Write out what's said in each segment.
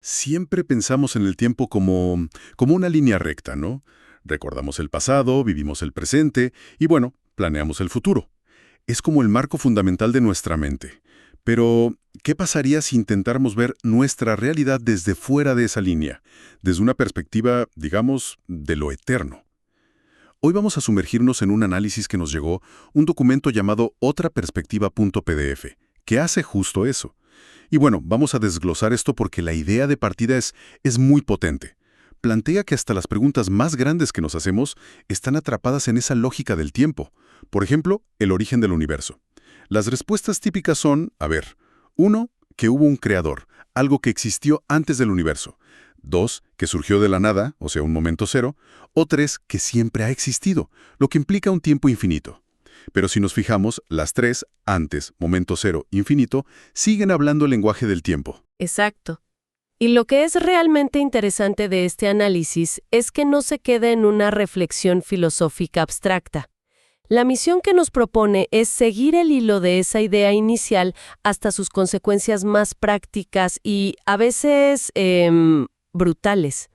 Siempre pensamos en el tiempo como una línea recta, ¿no? Recordamos el pasado, vivimos el presente y bueno, planeamos el futuro. Es como el marco fundamental de nuestra mente. Pero, ¿qué pasaría si intentáramos ver nuestra realidad desde fuera de esa línea? Desde una perspectiva, digamos, de lo eterno. Hoy vamos a sumergirnos en un análisis que nos llegó, un documento llamado otraperspectiva.pdf, que hace justo eso. Y bueno, vamos a desglosar esto porque la idea de partida es muy potente. Plantea que hasta las preguntas más grandes que nos hacemos están atrapadas en esa lógica del tiempo. Por ejemplo, el origen del universo. Las respuestas típicas son, a ver, 1, que hubo un creador, algo que existió antes del universo. 2, que surgió de la nada, o sea, un momento cero. O 3, que siempre ha existido, lo que implica un tiempo infinito. Pero si nos fijamos, las tres, antes, momento cero, infinito, siguen hablando el lenguaje del tiempo. Exacto. Y lo que es realmente interesante de este análisis es que no se queda en una reflexión filosófica abstracta. La misión que nos propone es seguir el hilo de esa idea inicial hasta sus consecuencias más prácticas y, a veces, brutales.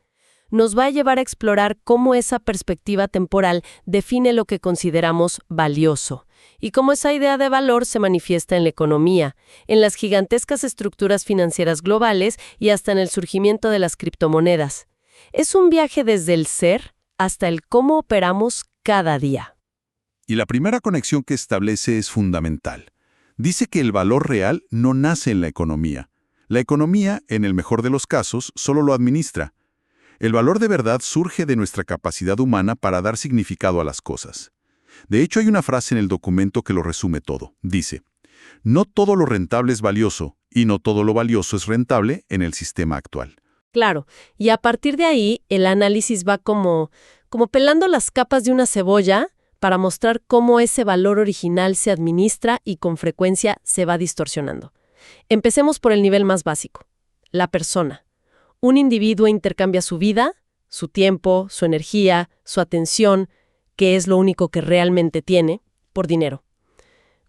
Nos va a llevar a explorar cómo esa perspectiva temporal define lo que consideramos valioso y cómo esa idea de valor se manifiesta en la economía, en las gigantescas estructuras financieras globales y hasta en el surgimiento de las criptomonedas. Es un viaje desde el ser hasta el cómo operamos cada día. Y la primera conexión que establece es fundamental. Dice que el valor real no nace en la economía. La economía, en el mejor de los casos, solo lo administra. El valor de verdad surge de nuestra capacidad humana para dar significado a las cosas. De hecho, hay una frase en el documento que lo resume todo. Dice, no todo lo rentable es valioso y no todo lo valioso es rentable en el sistema actual. Claro, y a partir de ahí, el análisis va como pelando las capas de una cebolla para mostrar cómo ese valor original se administra y con frecuencia se va distorsionando. Empecemos por el nivel más básico, la persona. Un individuo intercambia su vida, su tiempo, su energía, su atención, que es lo único que realmente tiene, por dinero.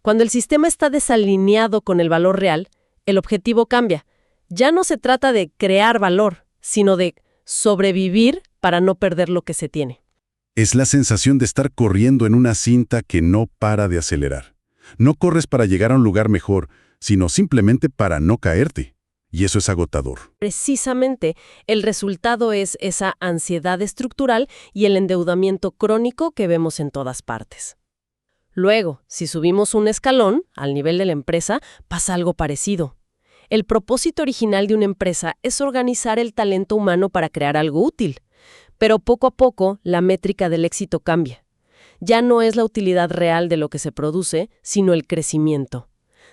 Cuando el sistema está desalineado con el valor real, el objetivo cambia. Ya no se trata de crear valor, sino de sobrevivir para no perder lo que se tiene. Es la sensación de estar corriendo en una cinta que no para de acelerar. No corres para llegar a un lugar mejor, sino simplemente para no caerte. Y eso es agotador. Precisamente, el resultado es esa ansiedad estructural y el endeudamiento crónico que vemos en todas partes. Luego, si subimos un escalón, al nivel de la empresa, pasa algo parecido. El propósito original de una empresa es organizar el talento humano para crear algo útil. Pero poco a poco, la métrica del éxito cambia. Ya no es la utilidad real de lo que se produce, sino el crecimiento.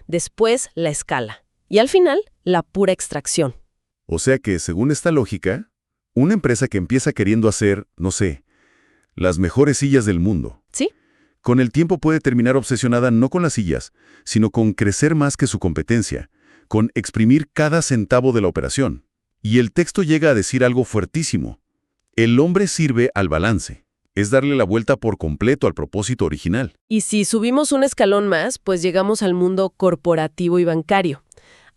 Después, la escala. Y al final, la pura extracción. O sea que, según esta lógica, una empresa que empieza queriendo hacer, no sé, las mejores sillas del mundo. ¿Sí? Con el tiempo puede terminar obsesionada no con las sillas, sino con crecer más que su competencia, con exprimir cada centavo de la operación. Y el texto llega a decir algo fuertísimo. El hombre sirve al balance. Es darle la vuelta por completo al propósito original. Y si subimos un escalón más, pues llegamos al mundo corporativo y bancario.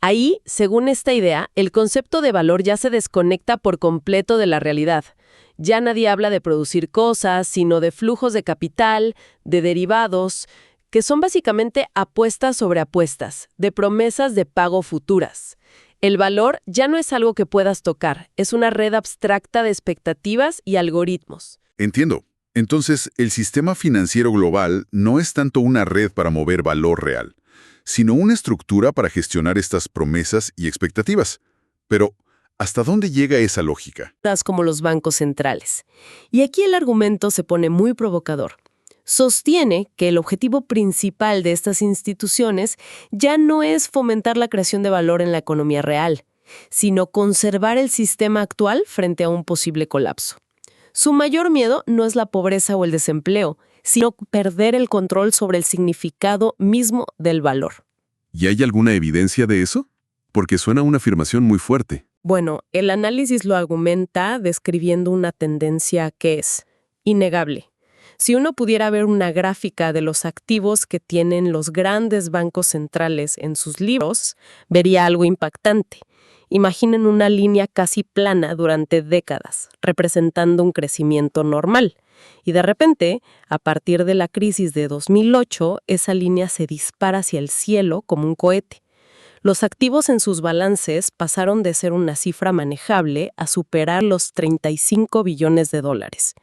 Ahí, según esta idea, el concepto de valor ya se desconecta por completo de la realidad. Ya nadie habla de producir cosas, sino de flujos de capital, de derivados, que son básicamente apuestas sobre apuestas, de promesas de pago futuras. El valor ya no es algo que puedas tocar, es una red abstracta de expectativas y algoritmos. Entiendo. Entonces, el sistema financiero global no es tanto una red para mover valor real, sino una estructura para gestionar estas promesas y expectativas. Pero, ¿hasta dónde llega esa lógica? Como los bancos centrales. Y aquí el argumento se pone muy provocador. Sostiene que el objetivo principal de estas instituciones ya no es fomentar la creación de valor en la economía real, sino conservar el sistema actual frente a un posible colapso. Su mayor miedo no es la pobreza o el desempleo, sino perder el control sobre el significado mismo del valor. ¿Y hay alguna evidencia de eso? Porque suena una afirmación muy fuerte. Bueno, el análisis lo argumenta describiendo una tendencia que es innegable. Si uno pudiera ver una gráfica de los activos que tienen los grandes bancos centrales en sus libros, vería algo impactante. Imaginen una línea casi plana durante décadas, representando un crecimiento normal. Y de repente, a partir de la crisis de 2008, esa línea se dispara hacia el cielo como un cohete. Los activos en sus balances pasaron de ser una cifra manejable a superar los 35 billones de dólares.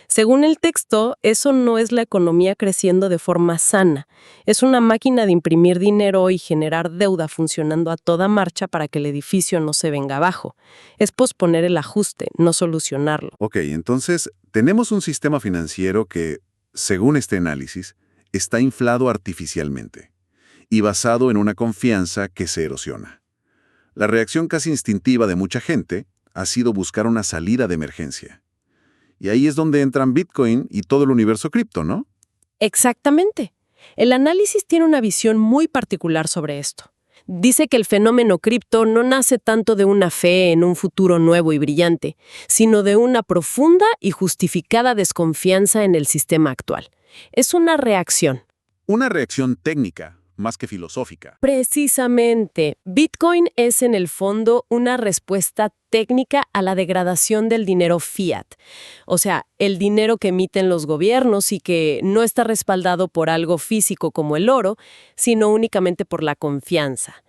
Según el texto, eso no es la economía creciendo de forma sana. Es una máquina de imprimir dinero y generar deuda funcionando a toda marcha para que el edificio no se venga abajo. Es posponer el ajuste, no solucionarlo. Ok, entonces tenemos un sistema financiero que, según este análisis, está inflado artificialmente y basado en una confianza que se erosiona. La reacción casi instintiva de mucha gente ha sido buscar una salida de emergencia. Y ahí es donde entran Bitcoin y todo el universo cripto, ¿no? Exactamente. El análisis tiene una visión muy particular sobre esto. Dice que el fenómeno cripto no nace tanto de una fe en un futuro nuevo y brillante, sino de una profunda y justificada desconfianza en el sistema actual. Es una reacción. Una reacción técnica, más que filosófica. Precisamente, Bitcoin es en el fondo una respuesta técnica a la degradación del dinero fiat, o sea, el dinero que emiten los gobiernos y que no está respaldado por algo físico como el oro, sino únicamente por la confianza.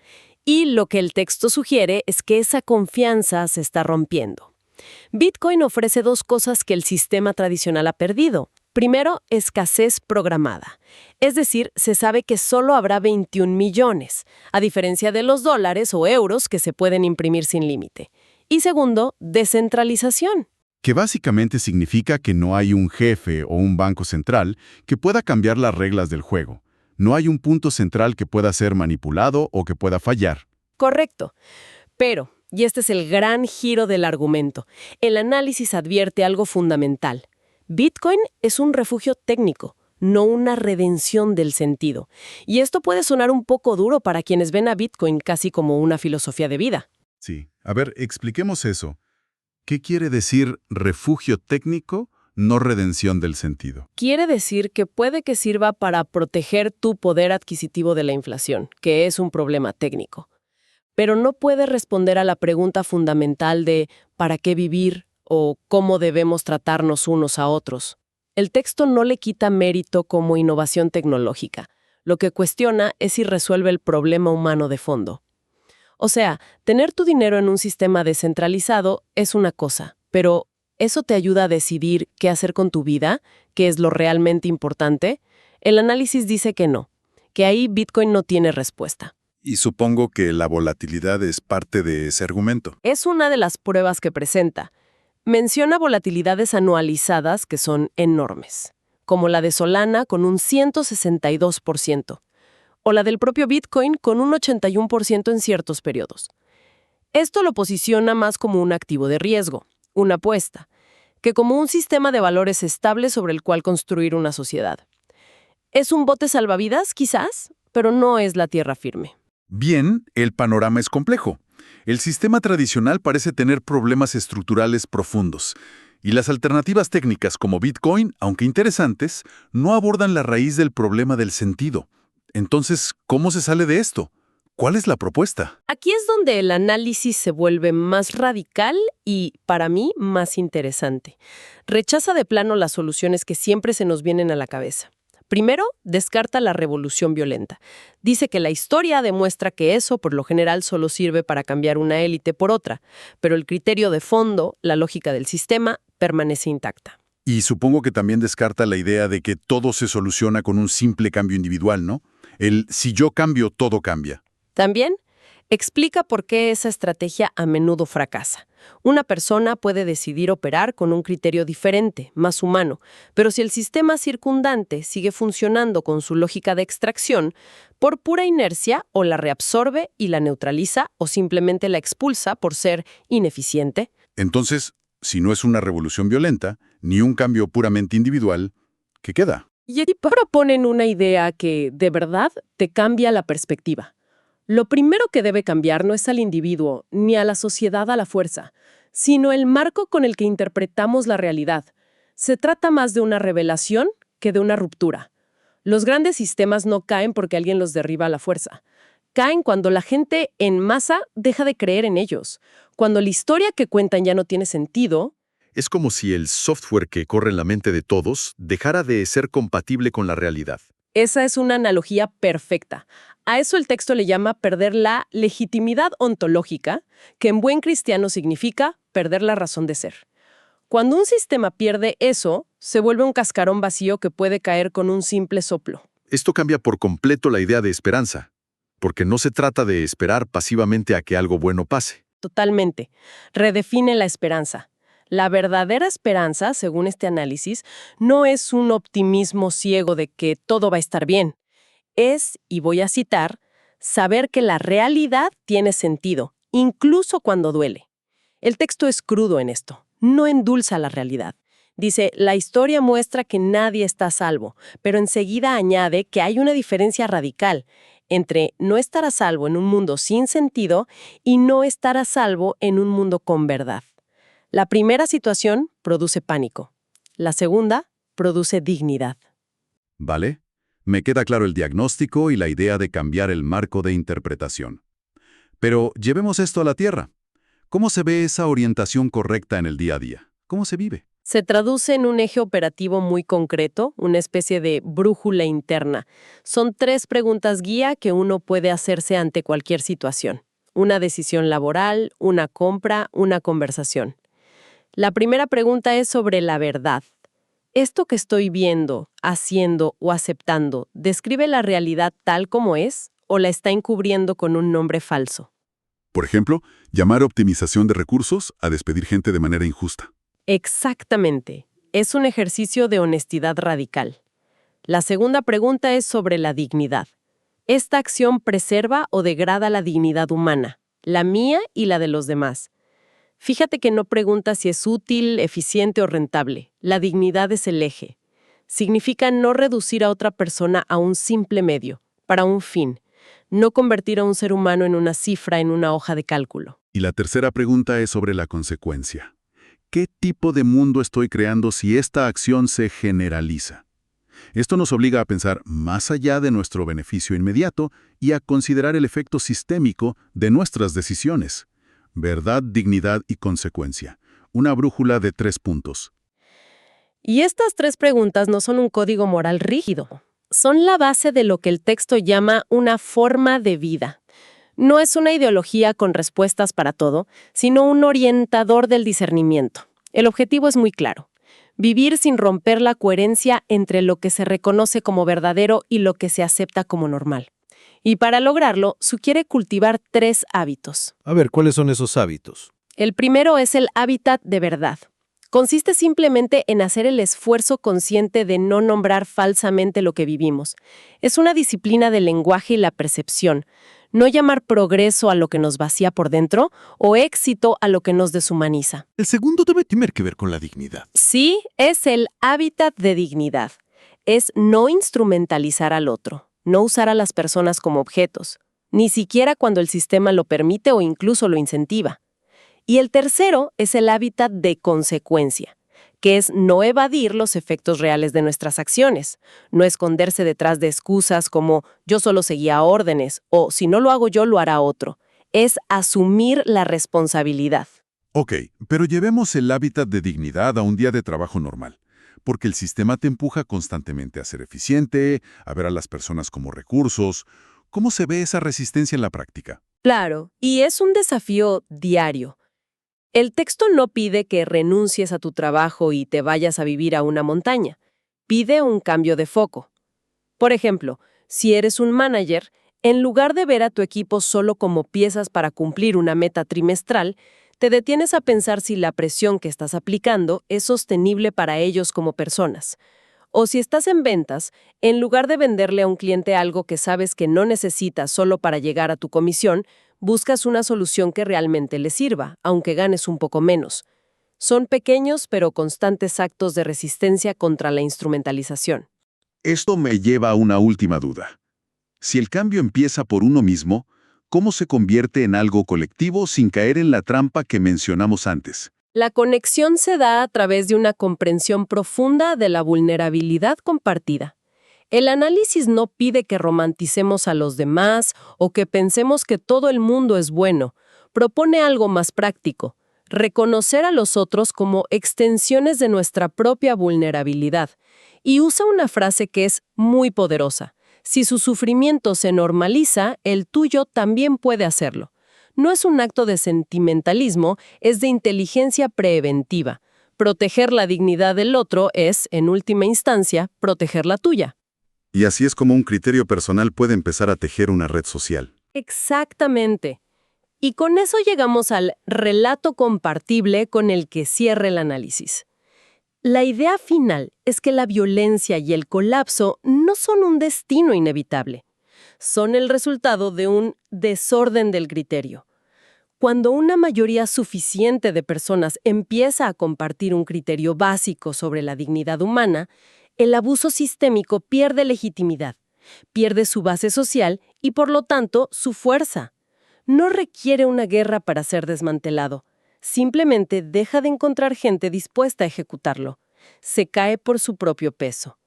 Y lo que el texto sugiere es que esa confianza se está rompiendo. Bitcoin ofrece dos cosas que el sistema tradicional ha perdido. Primero, escasez programada. Es decir, se sabe que solo habrá 21 millones, a diferencia de los dólares o euros que se pueden imprimir sin límite. Y segundo, descentralización. Que básicamente significa que no hay un jefe o un banco central que pueda cambiar las reglas del juego. No hay un punto central que pueda ser manipulado o que pueda fallar. Correcto. Pero, y este es el gran giro del argumento, el análisis advierte algo fundamental. Bitcoin es un refugio técnico, no una redención del sentido. Y esto puede sonar un poco duro para quienes ven a Bitcoin casi como una filosofía de vida. Sí. A ver, expliquemos eso. ¿Qué quiere decir refugio técnico, no redención del sentido? Quiere decir que puede que sirva para proteger tu poder adquisitivo de la inflación, que es un problema técnico. Pero no puede responder a la pregunta fundamental de ¿para qué vivir? O cómo debemos tratarnos unos a otros. El texto no le quita mérito como innovación tecnológica. Lo que cuestiona es si resuelve el problema humano de fondo. O sea, tener tu dinero en un sistema descentralizado es una cosa, pero ¿eso te ayuda a decidir qué hacer con tu vida? ¿Qué es lo realmente importante? El análisis dice que no, que ahí Bitcoin no tiene respuesta. Y supongo que la volatilidad es parte de ese argumento. Es una de las pruebas que presenta. Menciona volatilidades anualizadas que son enormes, como la de Solana con un 162%, o la del propio Bitcoin con un 81% en ciertos periodos. Esto lo posiciona más como un activo de riesgo, una apuesta, que como un sistema de valores estable sobre el cual construir una sociedad. Es un bote salvavidas, quizás, pero no es la tierra firme. Bien, el panorama es complejo. El sistema tradicional parece tener problemas estructurales profundos, y las alternativas técnicas como Bitcoin, aunque interesantes, no abordan la raíz del problema del sentido. Entonces, ¿cómo se sale de esto? ¿Cuál es la propuesta? Aquí es donde el análisis se vuelve más radical y, para mí, más interesante. Rechaza de plano las soluciones que siempre se nos vienen a la cabeza. Primero, descarta la revolución violenta. Dice que la historia demuestra que eso, por lo general, solo sirve para cambiar una élite por otra, pero el criterio de fondo, la lógica del sistema, permanece intacta. Y supongo que también descarta la idea de que todo se soluciona con un simple cambio individual, ¿no? El si yo cambio, todo cambia. También explica por qué esa estrategia a menudo fracasa. Una persona puede decidir operar con un criterio diferente, más humano, pero si el sistema circundante sigue funcionando con su lógica de extracción, por pura inercia o la reabsorbe y la neutraliza o simplemente la expulsa por ser ineficiente. Entonces, si no es una revolución violenta, ni un cambio puramente individual, ¿qué queda? Y aquí proponen una idea que, de verdad, te cambia la perspectiva. Lo primero que debe cambiar no es al individuo, ni a la sociedad a la fuerza, sino el marco con el que interpretamos la realidad. Se trata más de una revelación que de una ruptura. Los grandes sistemas no caen porque alguien los derriba a la fuerza. Caen cuando la gente en masa deja de creer en ellos. Cuando la historia que cuentan ya no tiene sentido. Es como si el software que corre en la mente de todos dejara de ser compatible con la realidad. Esa es una analogía perfecta. A eso el texto le llama perder la legitimidad ontológica, que en buen cristiano significa perder la razón de ser. Cuando un sistema pierde eso, se vuelve un cascarón vacío que puede caer con un simple soplo. Esto cambia por completo la idea de esperanza, porque no se trata de esperar pasivamente a que algo bueno pase. Totalmente. Redefine la esperanza. La verdadera esperanza, según este análisis, no es un optimismo ciego de que todo va a estar bien. Es, y voy a citar, saber que la realidad tiene sentido, incluso cuando duele. El texto es crudo en esto, no endulza la realidad. Dice, la historia muestra que nadie está a salvo, pero enseguida añade que hay una diferencia radical entre no estar a salvo en un mundo sin sentido y no estar a salvo en un mundo con verdad. La primera situación produce pánico. La segunda produce dignidad. ¿Vale? Me queda claro el diagnóstico y la idea de cambiar el marco de interpretación. Pero llevemos esto a la tierra. ¿Cómo se ve esa orientación correcta en el día a día? ¿Cómo se vive? Se traduce en un eje operativo muy concreto, una especie de brújula interna. Son 3 preguntas guía que uno puede hacerse ante cualquier situación. Una decisión laboral, una compra, una conversación. La primera pregunta es sobre la verdad. ¿Esto que estoy viendo, haciendo o aceptando describe la realidad tal como es o la está encubriendo con un nombre falso? Por ejemplo, llamar optimización de recursos a despedir gente de manera injusta. Exactamente. Es un ejercicio de honestidad radical. La segunda pregunta es sobre la dignidad. ¿Esta acción preserva o degrada la dignidad humana, la mía y la de los demás? Fíjate que no pregunta si es útil, eficiente o rentable. La dignidad es el eje. Significa no reducir a otra persona a un simple medio, para un fin. No convertir a un ser humano en una cifra en una hoja de cálculo. Y la tercera pregunta es sobre la consecuencia. ¿Qué tipo de mundo estoy creando si esta acción se generaliza? Esto nos obliga a pensar más allá de nuestro beneficio inmediato y a considerar el efecto sistémico de nuestras decisiones. Verdad, dignidad y consecuencia. Una brújula de 3 puntos. Y estas 3 preguntas no son un código moral rígido. Son la base de lo que el texto llama una forma de vida. No es una ideología con respuestas para todo, sino un orientador del discernimiento. El objetivo es muy claro. Vivir sin romper la coherencia entre lo que se reconoce como verdadero y lo que se acepta como normal. Y para lograrlo, sugiere cultivar 3 hábitos. A ver, ¿cuáles son esos hábitos? El primero es el hábitat de verdad. Consiste simplemente en hacer el esfuerzo consciente de no nombrar falsamente lo que vivimos. Es una disciplina del lenguaje y la percepción. No llamar progreso a lo que nos vacía por dentro o éxito a lo que nos deshumaniza. El segundo debe tener que ver con la dignidad. Sí, es el hábitat de dignidad. Es no instrumentalizar al otro. No usar a las personas como objetos, ni siquiera cuando el sistema lo permite o incluso lo incentiva. Y el tercero es el hábitat de consecuencia, que es no evadir los efectos reales de nuestras acciones, no esconderse detrás de excusas como yo solo seguía órdenes o si no lo hago yo lo hará otro. Es asumir la responsabilidad. Ok, pero llevemos el hábitat de dignidad a un día de trabajo normal. Porque el sistema te empuja constantemente a ser eficiente, a ver a las personas como recursos. ¿Cómo se ve esa resistencia en la práctica? Claro, y es un desafío diario. El texto no pide que renuncies a tu trabajo y te vayas a vivir a una montaña. Pide un cambio de foco. Por ejemplo, si eres un manager, en lugar de ver a tu equipo solo como piezas para cumplir una meta trimestral, te detienes a pensar si la presión que estás aplicando es sostenible para ellos como personas. O si estás en ventas, en lugar de venderle a un cliente algo que sabes que no necesitas solo para llegar a tu comisión, buscas una solución que realmente le sirva, aunque ganes un poco menos. Son pequeños pero constantes actos de resistencia contra la instrumentalización. Esto me lleva a una última duda. Si el cambio empieza por uno mismo, ¿cómo se convierte en algo colectivo sin caer en la trampa que mencionamos antes? La conexión se da a través de una comprensión profunda de la vulnerabilidad compartida. El análisis no pide que romanticemos a los demás o que pensemos que todo el mundo es bueno. Propone algo más práctico: reconocer a los otros como extensiones de nuestra propia vulnerabilidad. Y usa una frase que es muy poderosa: si su sufrimiento se normaliza, el tuyo también puede hacerlo. No es un acto de sentimentalismo, es de inteligencia preventiva. Proteger la dignidad del otro es, en última instancia, proteger la tuya. Y así es como un criterio personal puede empezar a tejer una red social. Exactamente. Y con eso llegamos al relato compartible con el que cierra el análisis. La idea final es que la violencia y el colapso no son un destino inevitable. Son el resultado de un desorden del criterio. Cuando una mayoría suficiente de personas empieza a compartir un criterio básico sobre la dignidad humana, el abuso sistémico pierde legitimidad, pierde su base social y, por lo tanto, su fuerza. No requiere una guerra para ser desmantelado. Simplemente deja de encontrar gente dispuesta a ejecutarlo. Se cae por su propio peso.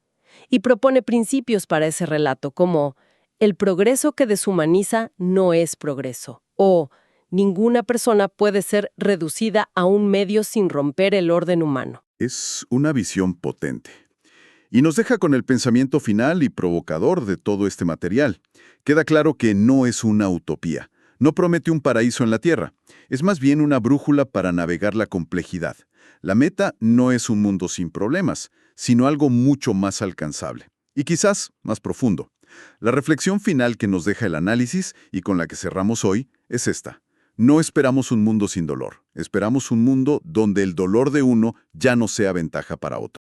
Y propone principios para ese relato, como: el progreso que deshumaniza no es progreso, o ninguna persona puede ser reducida a un medio sin romper el orden humano. Es una visión potente. Y nos deja con el pensamiento final y provocador de todo este material. Queda claro que no es una utopía. No promete un paraíso en la Tierra. Es más bien una brújula para navegar la complejidad. La meta no es un mundo sin problemas, sino algo mucho más alcanzable. Y quizás más profundo. La reflexión final que nos deja el análisis y con la que cerramos hoy es esta: no esperamos un mundo sin dolor. Esperamos un mundo donde el dolor de uno ya no sea ventaja para otro.